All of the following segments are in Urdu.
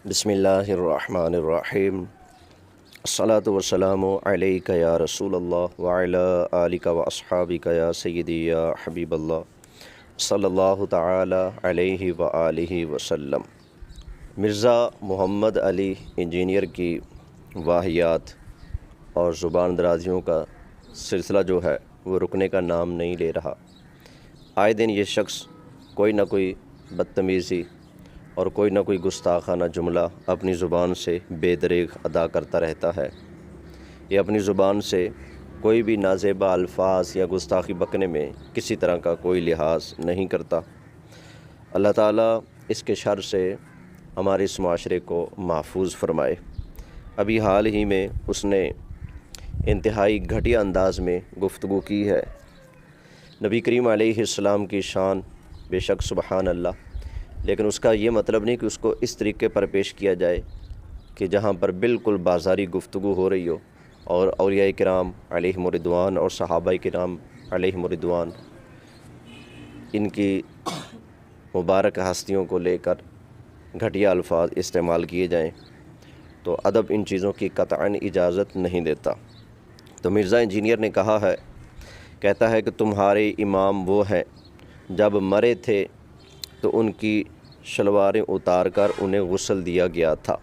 بسم اللہ الرحمن الرحیم الصلاۃ والسلام علیک یا رسول اللہ وعلی آلک و اصحابک یا سیدی یا حبیب اللہ صلی اللہ تعالی علیہ وآلہ وسلم۔ مرزا محمد علی انجینئر کی واہیات اور زبان درازیوں کا سلسلہ جو ہے وہ رکنے کا نام نہیں لے رہا۔ آئے دن یہ شخص کوئی نہ کوئی بدتمیزی اور کوئی نہ کوئی گستاخانہ جملہ اپنی زبان سے بے دریغ ادا کرتا رہتا ہے۔ یہ اپنی زبان سے کوئی بھی نازیبا الفاظ یا گستاخی بکنے میں کسی طرح کا کوئی لحاظ نہیں کرتا۔ اللہ تعالیٰ اس کے شر سے ہمارے اس معاشرے کو محفوظ فرمائے۔ ابھی حال ہی میں اس نے انتہائی گھٹیا انداز میں گفتگو کی ہے۔ نبی کریم علیہ السلام کی شان بے شک سبحان اللہ، لیکن اس کا یہ مطلب نہیں کہ اس کو اس طریقے پر پیش کیا جائے کہ جہاں پر بالکل بازاری گفتگو ہو رہی ہو اور اولیاء کرام علیہم رضوان اور صحابہ کرام علیہم رضوان ان کی مبارک ہستیوں کو لے کر گھٹیا الفاظ استعمال کیے جائیں، تو ادب ان چیزوں کی قطعاً اجازت نہیں دیتا۔ تو مرزا انجینئر نے کہتا ہے کہ تمہارے امام وہ ہیں جب مرے تھے تو ان کی شلواریں اتار کر انہیں غسل دیا گیا تھا۔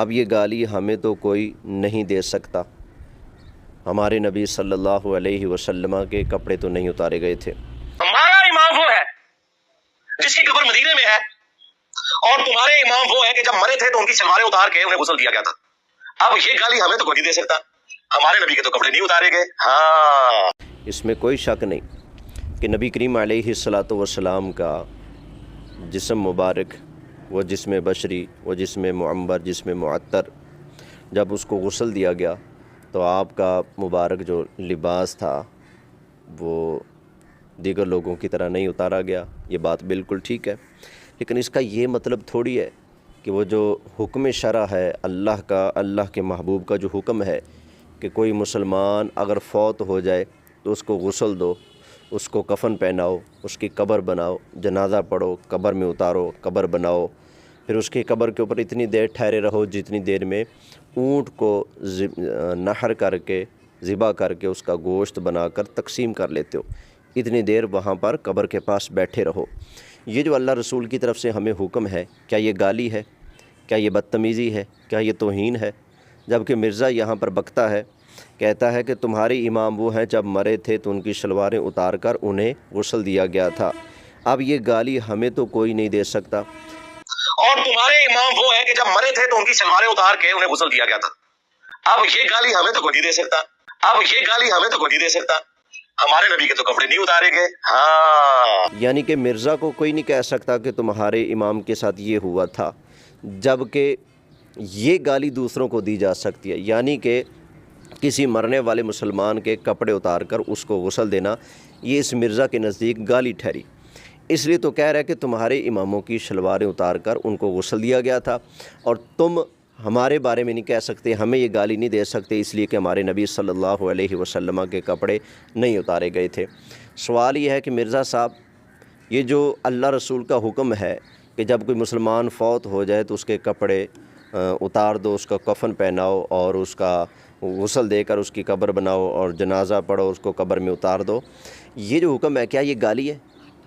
اب یہ گالی ہمیں تو کوئی نہیں دے سکتا، ہمارے نبی صلی اللہ علیہ وسلم کے کپڑے تو نہیں اتارے گئے تھے۔ ہمارا امام وہ ہے جس کی قبر مدینے میں ہے، اور تمہارے امام وہ ہے کہ جب مرے تھے تو ان کی شلواریں اتار کے انہیں غسل دیا گیا تھا۔ اب یہ گالی ہمیں تو کوئی نہیں دے سکتا، ہمارے نبی کے تو کپڑے نہیں اتارے گئے۔ ہاں، اس میں کوئی شک نہیں کہ نبی کریم علیہ الصلاۃ والسلام کا جسم مبارک، وہ جسم بشری، وہ جسم معمر، جسم معطر، جب اس کو غسل دیا گیا تو آپ کا مبارک جو لباس تھا وہ دیگر لوگوں کی طرح نہیں اتارا گیا۔ یہ بات بالکل ٹھیک ہے، لیکن اس کا یہ مطلب تھوڑی ہے کہ وہ جو حکم شرع ہے اللہ کے محبوب کا جو حکم ہے کہ کوئی مسلمان اگر فوت ہو جائے تو اس کو غسل دو، اس کو کفن پہناؤ، اس کی قبر بناؤ، جنازہ پڑھو، قبر میں اتارو، قبر بناؤ، پھر اس کی قبر کے اوپر اتنی دیر ٹھہرے رہو جتنی دیر میں اونٹ کو نحر کر کے، ذبح کر کے اس کا گوشت بنا کر تقسیم کر لیتے ہو، اتنی دیر وہاں پر قبر کے پاس بیٹھے رہو۔ یہ جو اللہ رسول کی طرف سے ہمیں حکم ہے، کیا یہ گالی ہے؟ کیا یہ بدتمیزی ہے؟ کیا یہ توہین ہے؟ جبکہ مرزا یہاں پر بکتا ہے، کہتا ہے کہ تمہارے امام وہ ہیں جب مرے تھے تو ان کی شلواریں اتار کر انہیں غسل دیا گیا تھا۔ اب یہ گالی ہمیں تو کوئی نہیں دے سکتا، اور تمہارے امام وہ ہے کہ جب مرے تھے تو ان کی شلواریں اتار کے انہیں غسل دیا گیا تھا۔ اب یہ گالی ہمیں تو کوئی نہیں دے سکتا، اب یہ گالی ہمیں تو کوئی نہیں دے سکتا، ہمارے نبی کے تو کپڑے نہیں اتارے گئے۔ ہاں، یعنی کہ مرزا کو کوئی نہیں کہہ سکتا کہ تمہارے امام کے ساتھ یہ ہوا تھا، جبکہ یہ گالی دوسروں کو دی جا سکتی ہے۔ یعنی کہ کسی مرنے والے مسلمان کے کپڑے اتار کر اس کو غسل دینا، یہ اس مرزا کے نزدیک گالی ٹھہری۔ اس لیے تو کہہ رہا ہے کہ تمہارے اماموں کی شلواریں اتار کر ان کو غسل دیا گیا تھا، اور تم ہمارے بارے میں نہیں کہہ سکتے، ہمیں یہ گالی نہیں دے سکتے اس لیے کہ ہمارے نبی صلی اللہ علیہ وسلم کے کپڑے نہیں اتارے گئے تھے۔ سوال یہ ہے کہ مرزا صاحب، یہ جو اللہ رسول کا حکم ہے کہ جب کوئی مسلمان فوت ہو جائے تو اس کے کپڑے اتار دو، اس کا کفن پہناؤ اور اس کا غسل دے کر اس کی قبر بناؤ اور جنازہ پڑھو، اس کو قبر میں اتار دو، یہ جو حکم ہے کیا یہ گالی ہے؟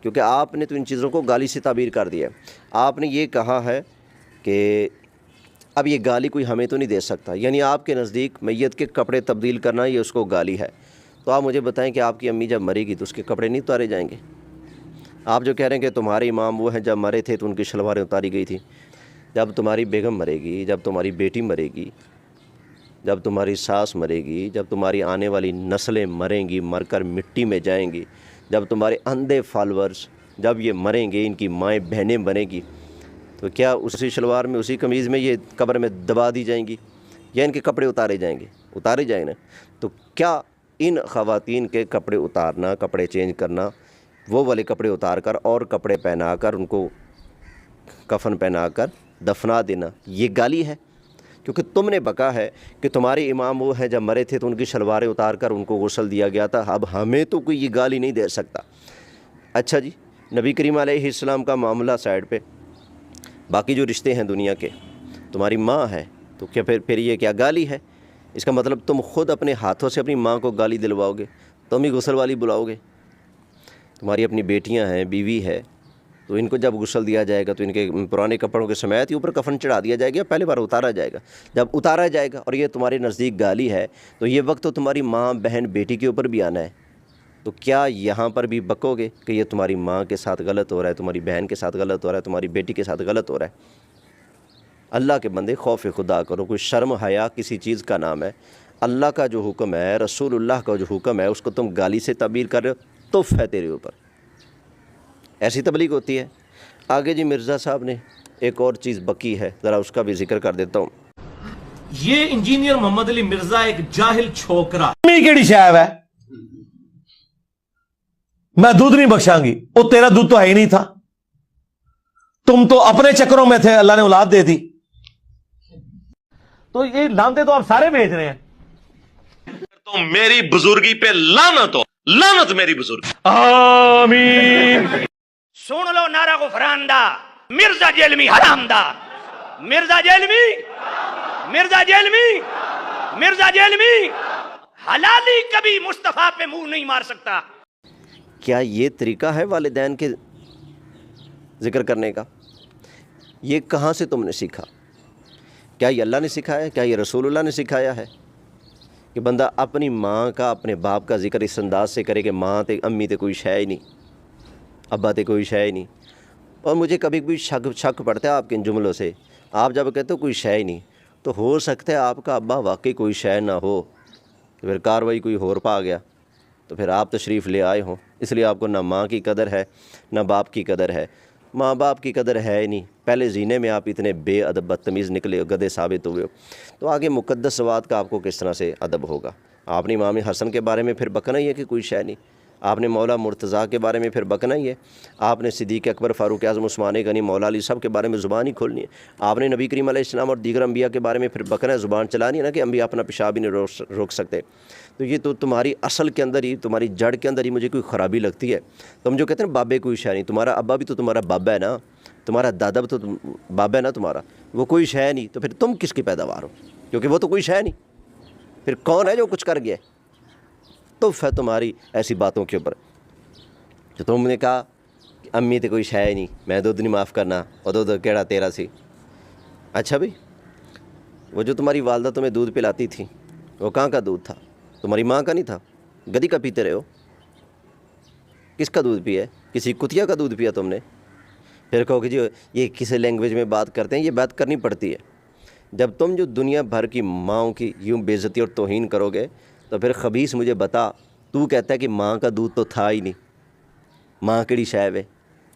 کیونکہ آپ نے تو ان چیزوں کو گالی سے تعبیر کر دیا ہے۔ آپ نے یہ کہا ہے کہ اب یہ گالی کوئی ہمیں تو نہیں دے سکتا، یعنی آپ کے نزدیک میت کے کپڑے تبدیل کرنا یہ اس کو گالی ہے۔ تو آپ مجھے بتائیں کہ آپ کی امی جب مرے گی تو اس کے کپڑے نہیں اتارے جائیں گے؟ آپ جو کہہ رہے ہیں کہ تمہارے امام وہ ہیں جب مرے تھے تو ان کی شلواریں اتاری گئی تھی، جب تمہاری بیگم مرے گی، جب تمہاری بیٹی مرے گی، جب تمہاری ساس مرے گی، جب تمہاری آنے والی نسلیں مریں گی، مر کر مٹی میں جائیں گی، جب تمہارے اندھے فالورز جب یہ مریں گے، ان کی مائیں بہنیں بنیں گی، تو کیا اسی شلوار میں، اسی قمیض میں یہ قبر میں دبا دی جائیں گی یا ان کے کپڑے اتارے جائیں گے؟ اتارے جائیں گے۔ تو کیا ان خواتین کے کپڑے اتارنا، کپڑے چینج کرنا، وہ والے کپڑے اتار کر اور کپڑے پہنا کر ان کو کفن پہنا کر دفنا دینا یہ گالی ہے؟ کیونکہ تم نے بکا ہے کہ تمہارے امام وہ ہیں جب مرے تھے تو ان کی شلواریں اتار کر ان کو غسل دیا گیا تھا، اب ہمیں تو کوئی یہ گالی نہیں دے سکتا۔ اچھا جی، نبی کریم علیہ السلام کا معاملہ سائڈ پہ، باقی جو رشتے ہیں دنیا کے، تمہاری ماں ہے تو کیا پھر یہ کیا گالی ہے؟ اس کا مطلب تم خود اپنے ہاتھوں سے اپنی ماں کو گالی دلواؤ گے، تم ہی غسل والی بلاؤ گے؟ تمہاری اپنی بیٹیاں ہیں، بیوی ہے، تو ان کو جب غسل دیا جائے گا تو ان کے پرانے کپڑوں کے سمیت ہی اوپر کفن چڑھا دیا جائے گا، پہلے بار اتارا جائے گا؟ جب اتارا جائے گا اور یہ تمہارے نزدیک گالی ہے تو یہ وقت تو تمہاری ماں، بہن، بیٹی کے اوپر بھی آنا ہے، تو کیا یہاں پر بھی بکو گے کہ یہ تمہاری ماں کے ساتھ غلط ہو رہا ہے، تمہاری بہن کے ساتھ غلط ہو رہا ہے، تمہاری بیٹی کے ساتھ غلط ہو رہا ہے؟ اللہ کے بندے خوف خدا کرو، کوئی شرم حیا کسی چیز کا نام ہے؟ اللہ کا جو حکم ہے، رسول اللہ کا جو حکم ہے، اس کو تم گالی سے تعبیر کر رہے ہو، توف ہے تیرے اوپر۔ ایسی تبلیغ ہوتی ہے؟ آگے جی مرزا صاحب نے ایک اور چیز بکی ہے، ذرا اس کا بھی ذکر کر دیتا ہوں۔ یہ انجینئر محمد علی مرزا ایک جاہل چھوکرا کیڑی شاید ہے، میں دودھ نہیں بخشاں گی، وہ تیرا دودھ تو ہے ہی نہیں تھا، تم تو اپنے چکروں میں تھے، اللہ نے اولاد دے دی، تو یہ لانتے تو آپ سارے بھیج رہے ہیں۔ تو میری بزرگی پہ لعنت ہو، لعنت میری بزرگی۔ آمین۔ سن لو نعرہ غفران دا، مرزا جیلمی حرام دا، مرزا جیلمی، مرزا جیلمی، مرزا جیلمی حلالی کبھی مصطفیٰ پہ منہ نہیں مار سکتا۔ کیا یہ طریقہ ہے والدین کے ذکر کرنے کا؟ یہ کہاں سے تم نے سیکھا؟ کیا یہ اللہ نے سکھایا؟ کیا یہ رسول اللہ نے سکھایا ہے کہ بندہ اپنی ماں کا، اپنے باپ کا ذکر اس انداز سے کرے کہ ماں تے امی تے کوئی شے ہی نہیں، ابا تے کوئی شے ہی نہیں؟ اور مجھے کبھی کوئی شک پڑتا ہے آپ کے ان جملوں سے، آپ جب کہتے ہو کوئی شے ہی نہیں، تو ہو سکتا ہے آپ کا ابا واقعی کوئی شے نہ ہو، تو پھر کاروائی کوئی اور پا گیا، تو پھر آپ تشریف لے آئے ہوں، اس لیے آپ کو نہ ماں کی قدر ہے نہ باپ کی قدر ہے۔ ماں باپ کی قدر ہے ہی نہیں، پہلے زینے میں آپ اتنے بے ادب بدتمیز نکلے ہو، گدھے ثابت ہوئے ہو، تو آگے مقدس سوات کا آپ کو کس طرح سے ادب ہوگا؟ آپ نے امام حسن کے بارے میں پھر بکنا ہی ہے کہ کوئی شے نہیں، آپ نے مولا مرتضیٰ کے بارے میں پھر بکنا ہی ہے، آپ نے صدیق اکبر، فاروق اعظم، عثمان غنی، مولا علی سب کے بارے میں زبان ہی کھولنی ہے، آپ نے نبی کریم علیہ السلام اور دیگر انبیاء کے بارے میں پھر بکنا ہے، زبان چلانی ہے نا، کہ انبیاء اپنا پیشاب ہی نہیں روک سکتے۔ تو یہ تو تمہاری اصل کے اندر ہی، تمہاری جڑ کے اندر ہی مجھے کوئی خرابی لگتی ہے۔ تم جو کہتے ہیں بابے کوئی شے نہیں، تمہارا ابا بھی تو تمہارا بابا ہے نا، تمہارا دادا بھی تو بابا ہے نا تمہارا، وہ کوئی شے نہیں، تو پھر تم کس کی پیداوار ہو؟ کیونکہ وہ تو کوئی شے نہیں، پھر کون ہے جو کچھ کر گیا؟ تو ہے تمہاری ایسی باتوں کے اوپر۔ تو تم نے کہا کہ امی تے کوئی شے ہی نہیں، میں دودھ نہیں معاف کرنا، اور دودھ کیڑا تیرا سی۔ اچھا بھائی، وہ جو تمہاری والدہ تمہیں دودھ پلاتی تھی، وہ کہاں کا دودھ تھا؟ تمہاری ماں کا نہیں تھا، گدی کا پیتے رہے ہو۔ کس کا دودھ پیا ہے؟ کسی کتیا کا دودھ پیا تم نے؟ پھر کہو کہ جی یہ کسی لینگویج میں بات کرتے ہیں، یہ بات کرنی پڑتی ہے۔ جب تم جو دنیا بھر کی ماؤں کی یوں بے عزتی اور توہین کرو گے تو پھر خبیث مجھے بتا، تو کہتا ہے کہ ماں کا دودھ تو تھا ہی نہیں، ماں کیڑی شے ہے،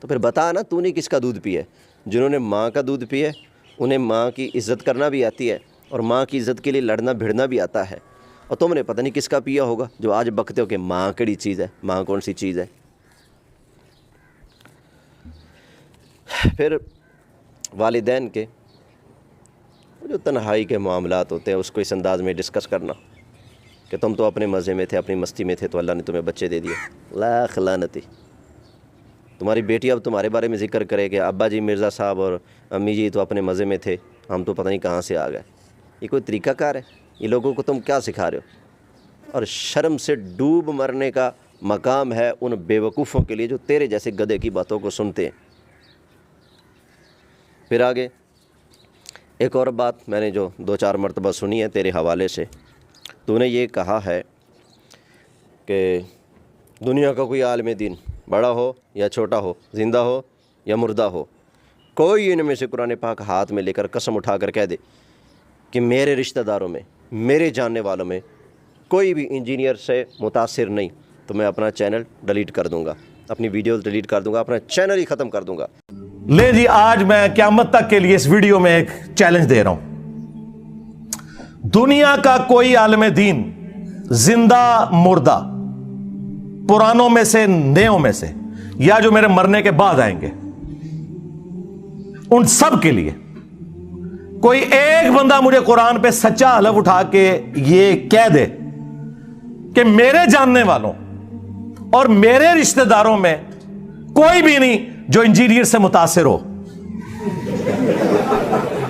تو پھر بتا نا تو نے کس کا دودھ پیا ہے؟ جنہوں نے ماں کا دودھ پیا ہے انہیں ماں کی عزت کرنا بھی آتی ہے اور ماں کی عزت کے لیے لڑنا بھیڑنا بھی آتا ہے، اور تم نے پتہ نہیں کس کا پیا ہوگا جو آج بکتے ہو کہ ماں کیڑی چیز ہے، ماں کون سی چیز ہے۔ پھر والدین کے جو تنہائی کے معاملات ہوتے ہیں اس کو اس انداز میں ڈسکس کرنا کہ تم تو اپنے مزے میں تھے، اپنی مستی میں تھے، تو اللہ نے تمہیں بچے دے دیے، لاکھ لعنتی۔ تمہاری بیٹی اب تمہارے بارے میں ذکر کرے کہ ابا جی مرزا صاحب اور امی جی تو اپنے مزے میں تھے، ہم تو پتہ نہیں کہاں سے آ گئے۔ یہ کوئی طریقہ کار ہے؟ یہ لوگوں کو تم کیا سکھا رہے ہو؟ اور شرم سے ڈوب مرنے کا مقام ہے ان بیوقوفوں کے لیے جو تیرے جیسے گدھے کی باتوں کو سنتے ہیں۔ پھر آگے ایک اور بات میں نے جو 2-4 مرتبہ سنی ہے تیرے حوالے سے، تو نے یہ کہا ہے کہ دنیا کا کوئی عالم دین، بڑا ہو یا چھوٹا ہو، زندہ ہو یا مردہ ہو، کوئی ان میں سے قرآن پاک ہاتھ میں لے کر قسم اٹھا کر کہہ دے کہ میرے رشتہ داروں میں، میرے جاننے والوں میں کوئی بھی انجینئر سے متاثر نہیں، تو میں اپنا چینل ڈیلیٹ کر دوں گا، اپنی ویڈیوز ڈیلیٹ کر دوں گا، اپنا چینل ہی ختم کر دوں گا۔ لے جی، آج میں قیامت تک کے لیے اس ویڈیو میں ایک چیلنج دے رہا ہوں، دنیا کا کوئی عالم دین، زندہ مردہ، پرانوں میں سے نیوں میں سے، یا جو میرے مرنے کے بعد آئیں گے، ان سب کے لیے کوئی ایک بندہ مجھے قرآن پہ سچا حلف اٹھا کے یہ کہہ دے کہ میرے جاننے والوں اور میرے رشتہ داروں میں کوئی بھی نہیں جو انجینئر سے متاثر ہو،